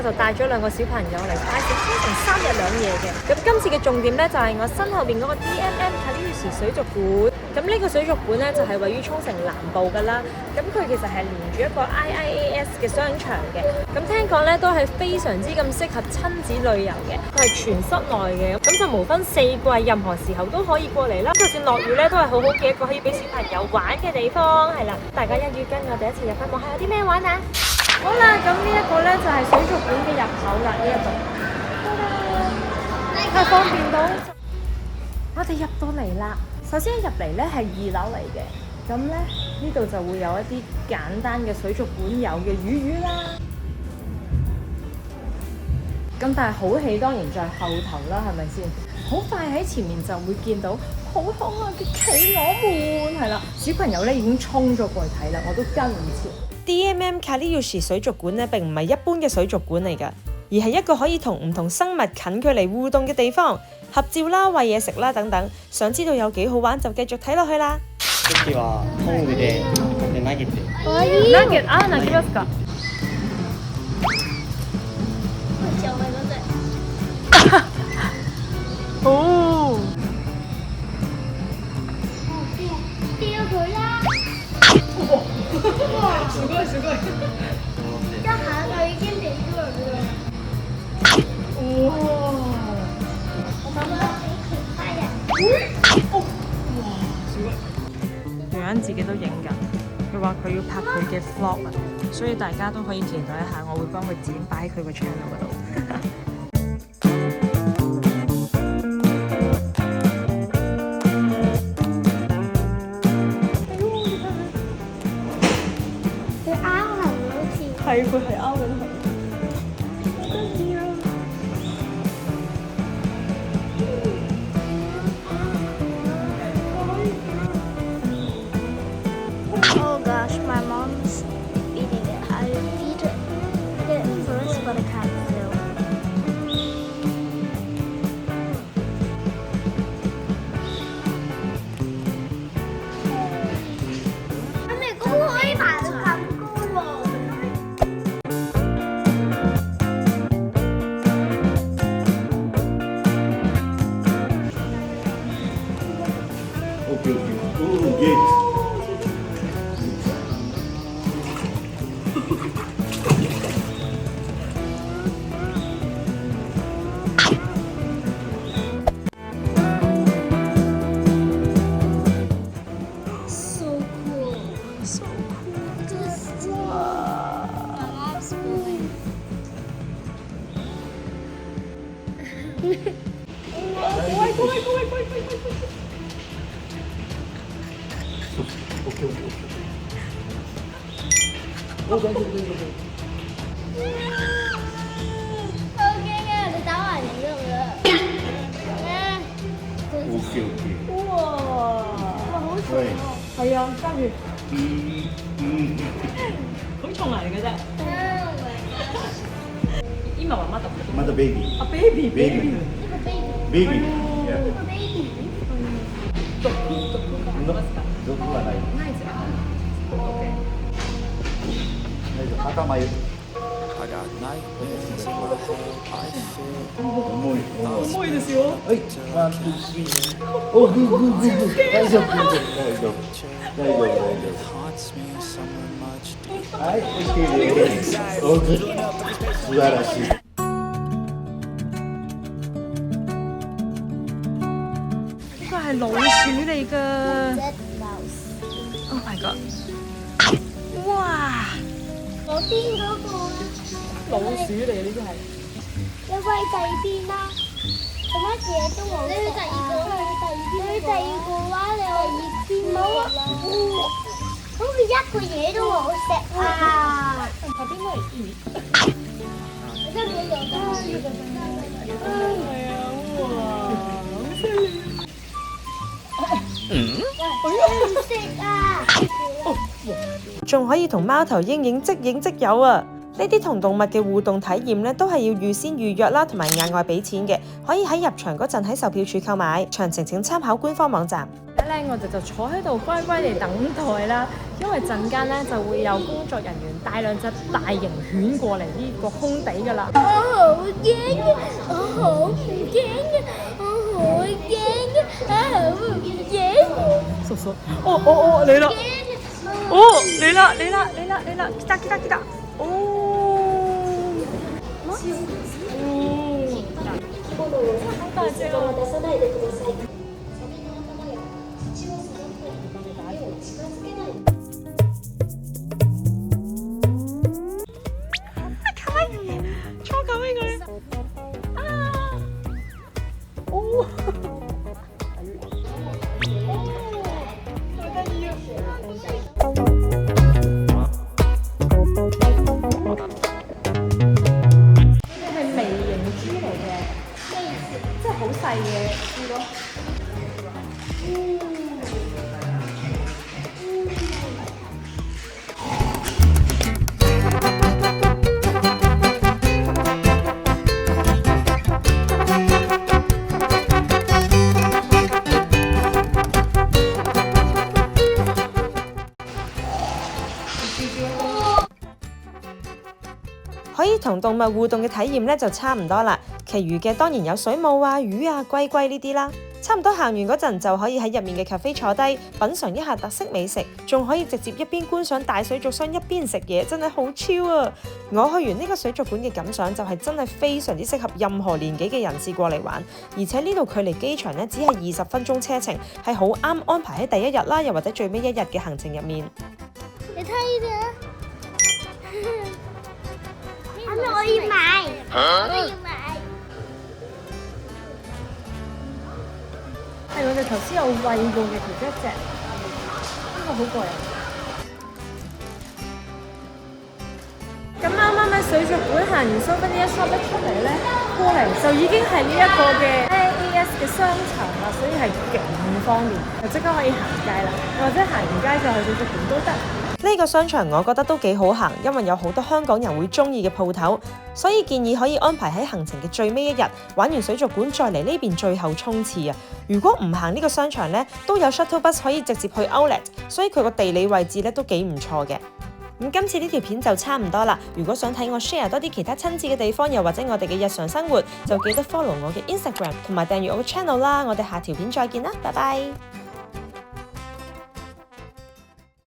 就帶咗2個小朋友嚟大小沖繩3日2夜嘅。咁今次嘅重點咧就係我身後邊嗰個 DMM 卡利烏士水族館。咁呢個水族館咧就係位於沖繩南部㗎啦。咁佢其實係連住一個 IIAS 嘅商場嘅。咁聽講咧都係非常之咁適合親子旅遊嘅。佢係全室內嘅，咁就無分4季，任何時候都可以過嚟啦。就算落雨咧，都係好好嘅一個可以俾小朋友玩嘅地方。係啦，大家一於跟我哋一齊入去望下有啲咩玩啊！好啦，咁呢一個咧就係水族館嘅入口啦，呢一度，係方便到。我哋入到嚟啦，首先入嚟咧係2樓嚟嘅，咁咧呢度就會有一啲簡單嘅水族館有嘅魚啦。咁但係好戲當然在後頭啦，係咪先？好快喺前面就會見到好可愛嘅企鵝們，係啦，小朋友咧已經衝咗過去睇啦，我都跟唔切。DMM 卡利烏士水族館咧並唔係一般嘅水族館嚟㗎，而係一個可以同唔同生物近距離互動嘅地方，合照啦、餵嘢食啦等等。想知道有幾好玩就繼續睇落去啦。次はトングで投げて。ナゲット、あ、投げますか。哦。掉佢啦！哇！すごいすごい。一下就已經掉咗落去啦。哇！我諗到俾其他人。哇！すごい。楊欣自己都影緊，佢話佢要拍佢嘅 vlog 啊，所以大家都可以期待一下，我會幫佢剪擺喺佢個 channel 嗰度。係，佢係拗緊佢。Oh gosh, my mom's eating it. How do you feed it? Feed it first, but I can't feel. 咁你嗰個可以爬到咁高喎。Okay, okay. Oh, gate. So cool. So cool. Just my mom's moving. Okay, okay. Oh, go, go, go, go, go. 好驚啊！你打埋你咁樣。Okay, okay. 哇！哇，好重喂啊！係啊，跟住好重嚟嘅啫。今はまだまだベイビー。あ、ベイビー。ベイビー。ベイビー。Yeah. 毒はますか？毒はない。ないですか？大丈夫。頭よ。 I got nightmares in my head. I feel 重い。重いですよ。はい。ワン、ツー、スリー。お、グーグーグーグー。大丈夫、大丈夫、大丈夫。大丈夫、大丈 haunts me somewhere much 夫。deeper. はい、OK です。OK。素晴らしい。呢個係老鼠嚟㗎。 Dead mouse。 Oh my god！ 哇！ 嗰邊嗰個老鼠嚟呢啲係。你喂第二邊啦，做乜嘢都冇。你去第二個，你去第二個話，你話熱天冇啊？好似一個嘢都冇食啊！後邊都係魚。你真係冇用得呢個真係。係啊，哇！好犀利。喂，唔食啊！仲可以同貓頭鷹影即影即有啊！呢啲同動物嘅互動體驗咧，都係要預先預約啦，同埋額外俾錢嘅，可以喺入場嗰陣喺售票處購買。詳情請參考官方網站。咧，我哋就坐喺度乖乖地等待啦，因為陣間咧就會有工作人員帶兩隻大型犬過嚟呢個空地㗎啦。我好驚啊！我好唔驚啊！我好驚啊！我好唔驚。叔叔，哦，嚟啦！哦，嚟啦！嚟啦！哦，好大隻啊！超可愛佢啊！哦，好得意啊！係微型豬嚟嘅，即係好細嘅豬咯。可以同動物互動嘅體驗咧就差唔多啦，其餘嘅當然有水母啊、魚啊、龜呢啲啦。差唔多行完嗰陣就可以喺入面嘅 cafe 坐低，品嚐一下特色美食，仲可以直接一邊觀賞大水族箱一邊食嘢，真係好超啊！我去完呢個水族館嘅感想就係真係非常之適合任何年紀嘅人士過嚟玩，而且呢度距離機場咧只係20分鐘車程，係好啱安排喺第一日啦，又或者最尾一日嘅行程入面。你睇呢啲啊！我要買，我要買。係我哋頭先有餵過嘅其中一隻，呢個好過癮。咁啱啱喺水族館行完 Souvenir Shop 一出嚟咧，過嚟就已經係呢一個嘅 AIS 嘅商場啦，所以係勁方便，就即刻可以行街啦，或者行完街就去水族館都得。呢個商場我覺得都幾好行，因為有好多香港人會中意嘅鋪頭，所以建議可以安排喺行程嘅最尾一日，玩完水族館再嚟呢邊最後衝刺啊！如果唔行呢個商場呢，都有 shuttle bus 可以直接去 Outlet， 所以佢個地理位置咧都幾唔錯嘅。咁今次呢條片就差唔多啦，如果想睇我 share 多啲其他親子嘅地方，又或者我哋嘅日常生活，就記得 follow 我嘅 Instagram 同埋訂閱我嘅 channel 啦！我哋下條片再見啦，拜拜！